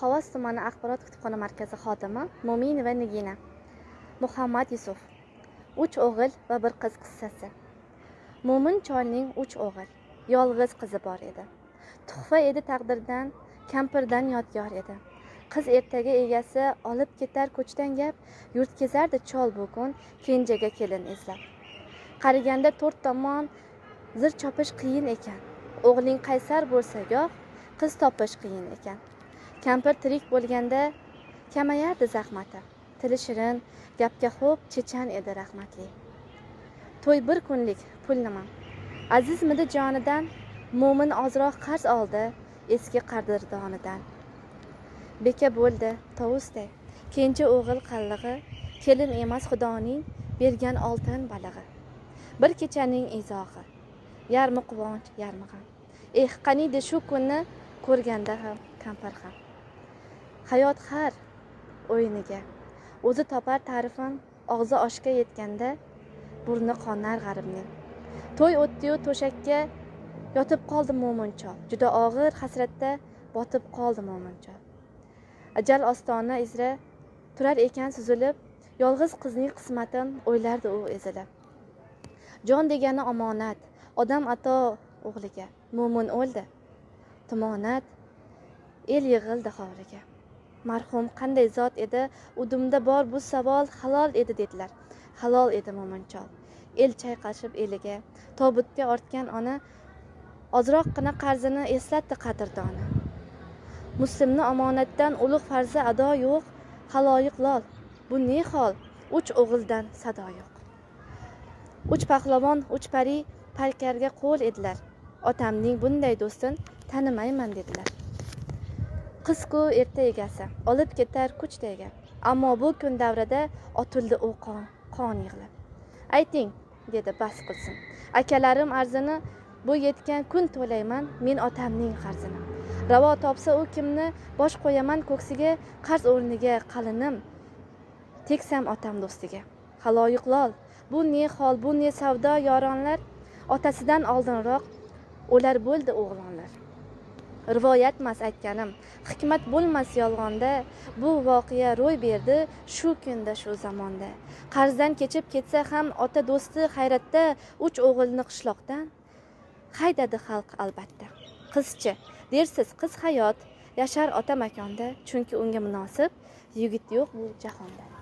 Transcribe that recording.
Xovos tumani axborot kutubxona markazi xodimi Mo'minova Nigina. Muhammad Yusuf. 3 o'g'il va 1 qiz qissasi. Mo'min cholning 3 o'g'il, yolg'iz qizi bor edi. Tuhfa edi taqdirdan, kampirdan yodgor edi. Qiz ertaga egasi olib ketar ko'chdan gap, yurt kezardi chol bu kun kenjaga kelin izlab. Qariganda 4 tomon zir chopish qiyin ekan. O'g'ling qaysar bo'lsa goh, qiz topish qiyin ekan. Kampir tirik bo'lganda kamayardi zahmati. Tili shirin, gapga xo'p chechan edi rahmatli. To'y 1 kunlik pul nima? Azizmidi jonidan, mo'min ozroq qarz oldi eski qadrdonidan. Beka bo'ldi tovusday, kenja o'g'il qallig'i, kelin emas xudoning bergan oltin balig'i. Bir kechaning izohi, yarmi quvonch, yarmi g'am. Qaniydi shu kunni ko'rganda ham kampir ham. Hayot har o'yiniga o'zi topar ta'rifin, og'zi oshga yetganda burni qonar g'aribning. To'y o'tdi-yu to'shakka yotib qoldi mo'min chol. Juda og'ir hasratda botib qoldi mo'min chol. Ajal ostona izra turar ekan suzilib, yolg'iz qizning qismatin o'ylardi u ezilib. Jon degani omonat, odam ato o'g'liga. Mo'min o'ldi, tumonat, el yig'ildi hovliga. Marhum qanday zot edi, udumda bor bu savol halol edi dedilar. Halol edi mo'min chol. El chayqashib eliga, tobutga ortgan ona ozroqgina qarzini eslatdi qadrdoni. Muslimni omonatdan ulug' farzi ado yo'q, haloyiq lol. Bu ne hol? 3 o'g'ildan sado yo'q. 3 pahlavon, 3 pari paykarga qo'l edilar. Otamning bunday do'stin tanimayman dedilar. Qiz-ku erta egasi, olib ketar kuchdagi. Ammo bu kun davrada otildi u qon yig'lab. Ayting, dedi bas qilsin. Akalarim arzini bu yetgan kun to'layman men otamning qarzini. Ravo topsa u kimni bosh qo'yaman ko'ksiga, qarz o'rniga qalinim teksam otam do'stiga. Haloyiq lol, bu ne hol, bu ne savdo yoronlar, otasidan oldinroq o'lar bo'ldi o'g'lonlar. Rivoyatmas aytganim, hikmat bo'lmas yolg'onda, bu voqea ro'y berdi shu kunda shu zamonda. Qarzdan kechib ketsa ham ota do'sti hayratda 3 o'g'ilni qishloqdan haydadi xalq albatta. Qizchi dersiz, qiz hayot, yashar ota makonda, chunki unga munosib yigit yo'q bu jahonda.